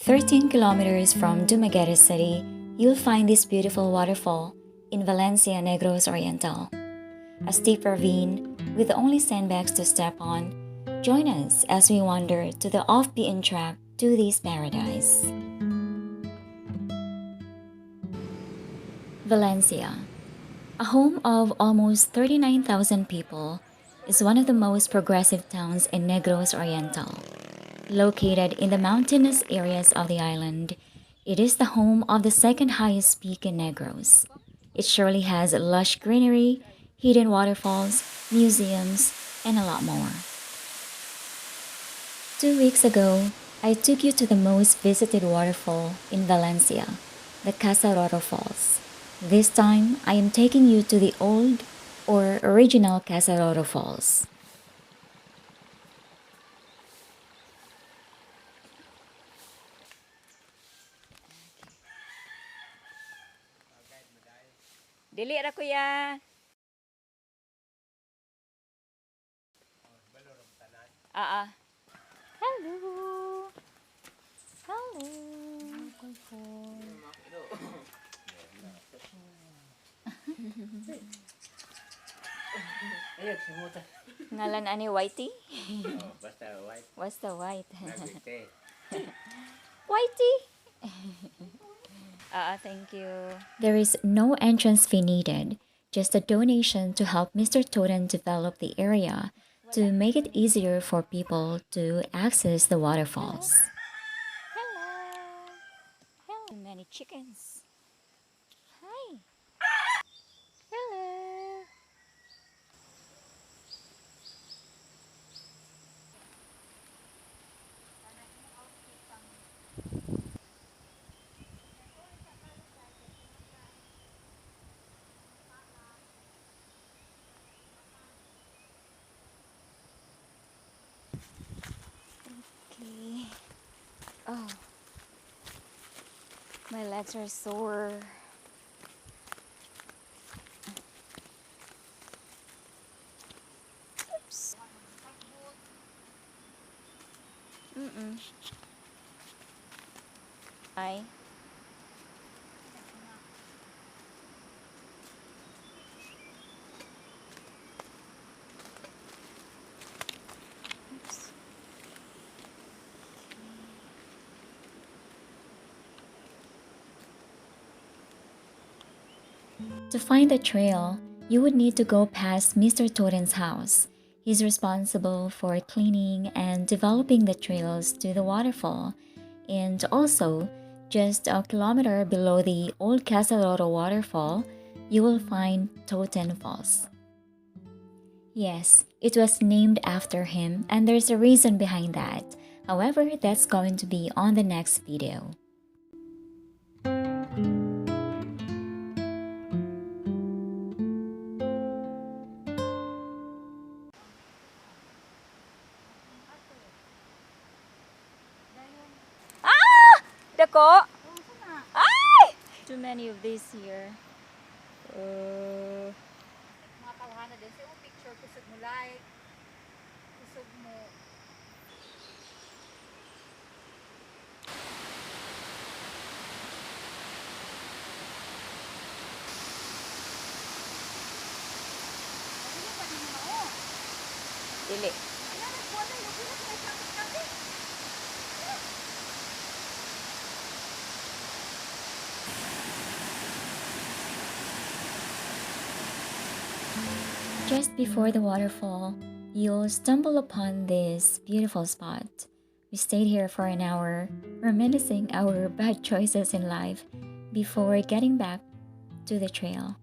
13 kilometers from Dumaguete city, you'll find this beautiful waterfall in Valencia, Negros Oriental. A steep ravine with only sandbags to step on. Join us as we wander to the off-beaten track to this paradise. Valencia, a home of almost 39,000 people, is one of the most progressive towns in Negros Oriental. Located in the mountainous areas of the island, it is the home of the second highest peak in Negros. It surely has lush greenery, hidden waterfalls, museums, and a lot more. 2 weeks ago, I took you to the most visited waterfall in Valencia, the Casaroro Falls. This time, I am taking you to the old or original Casaroro Falls. Dili ra kuya. Hello. Hello. Ayun, simuta. Ngalan ani Whitey? Basta white. What's the white? Nagite. Whitey. Thank you. There is no entrance fee needed, just a donation to help Mr. Toten develop the area to make it easier for people to access the waterfalls. Hello. Hello. Many chickens. Hi. Hello. Okay. Oh, my legs are sore. Oops. Mm-mm. Hi. Oops. To find the trail, you would need to go past Mr. Toten's house. He's responsible for cleaning and developing the trails to the waterfall. And also, just a kilometer below the old Casaloro waterfall, you will find Toten Falls. Yes, it was named after him, and there's a reason behind that. However, that's going to be on the next video. Dako! Ay! Too many of these here. Mga tawhana din. Sa picture, kusog mo like. Kusog mo. Dili pa din mo ako. Dili. Ayan, nagkuha na. Yung pinag may kapit-kapit. Just before the waterfall, you'll stumble upon this beautiful spot. We stayed here for an hour, reminiscing our bad choices in life before getting back to the trail.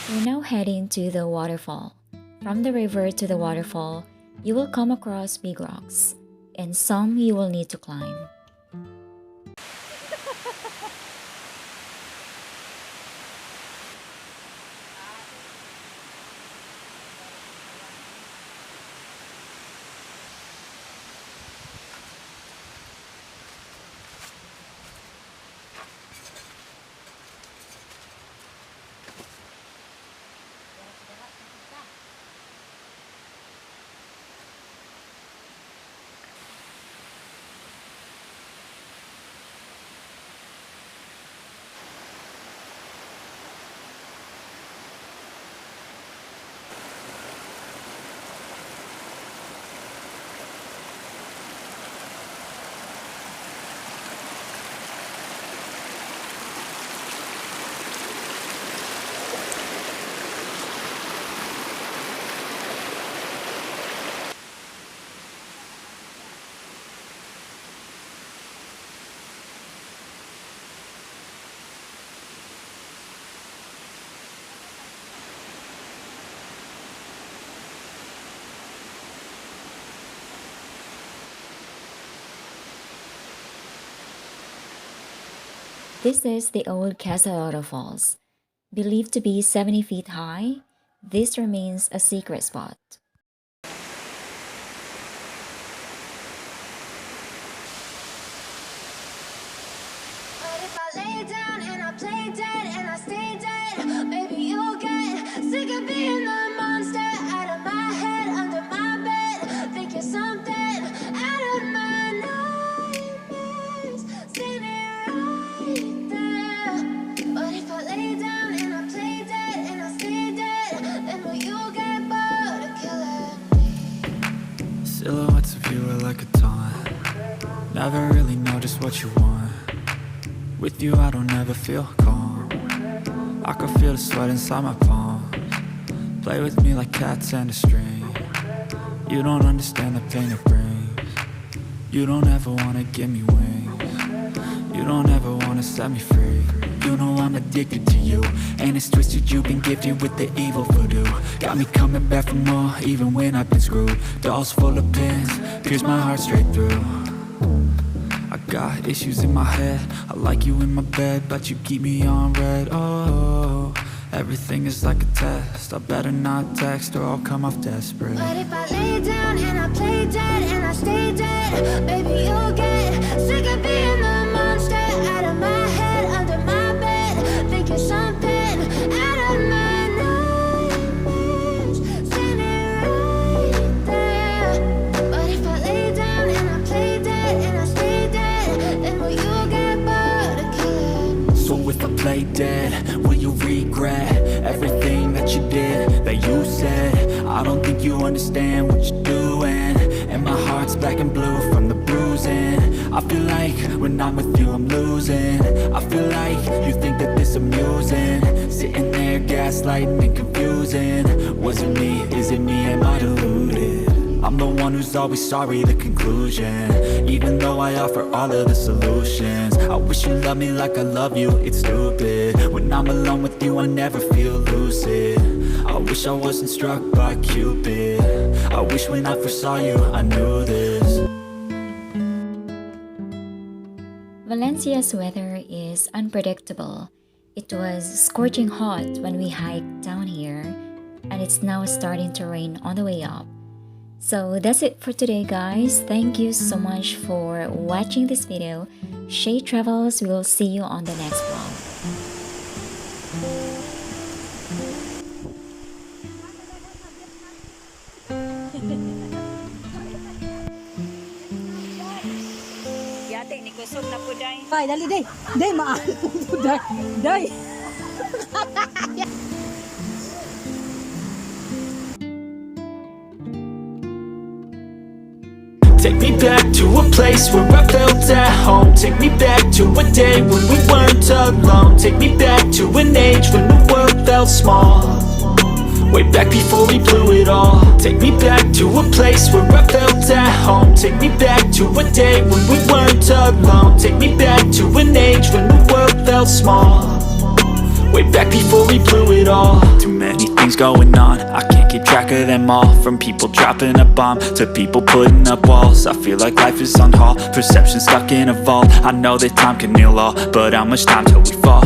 We're now heading to the waterfall. From the river to the waterfall, you will come across big rocks, and some you will need to climb. This is the old Casaloro Falls. Believed to be 70 feet high, this remains a secret spot. But if I lay down and I play dead and I stay dead, maybe you'll get sick of being the monster out of my head, under my bed. Think you're something out of my nightmares, standing right there. But if I lay down and I play dead and I stay dead, then will you get bored of killing me? Silhouettes of you are like a taunt. Never really know just what you want. With you I don't ever feel calm. I can feel the sweat inside my palms. Play with me like cats and a string. You don't understand the pain it brings. You don't ever wanna give me wings. You don't ever wanna set me free. You know I'm addicted to you, and it's twisted, you've been gifted with the evil voodoo. Got me coming back for more, even when I've been screwed. Dolls full of pins, pierce my heart straight through. I got issues in my head, I like you in my bed, but you keep me on red. Oh, everything is like a test, I better not text or I'll come off desperate. But if I lay down and I play dead and I stay dead, baby you'll get sick of being the monster out of my head, under my bed. Think you're something out of my nightmares, standing right there. But if I lay down and I play dead and I stay dead, then will you get bored of killing me? So if I play dead, will you regret everything that you did, that you said? I don't think you understand what you're doing, and my heart's black and blue from the bruising. I feel like when I'm with you I'm losing. I feel like you think that this amusing, sitting there gaslighting and confusing. Was it me? Is it me? Am I deluded? I'm the one who's always sorry, the conclusion. Even though I offer all of the solutions, I wish you loved me like I love you, it's stupid. When I'm alone with you I never feel lucid. I wish I wasn't struck by Cupid. I wish when I first saw you I knew this. Valencia's weather is unpredictable. It was scorching hot when we hiked down here, and it's now starting to rain on the way up. So that's it for today, guys. Thank you so much for watching this video. Shay Travels, we will see you on the next vlog. Yate, ni kusog na po day. Ay, dali, day. Day, maalam po, day. Day. Take me back to a place where I felt at home. Take me back to a day when we weren't alone. Take me back to an age when the world felt small. Way back before we blew it all. Take me back to a place where I felt at home. Take me back to a day when we weren't alone. Take me back to an age when the world felt small. Way back before we blew it all. Too many things going on, I can't keep track of them all. From people dropping a bomb to people putting up walls. I feel like life is on hold, perception stuck in a vault. I know that time can heal all, but how much time till we fall?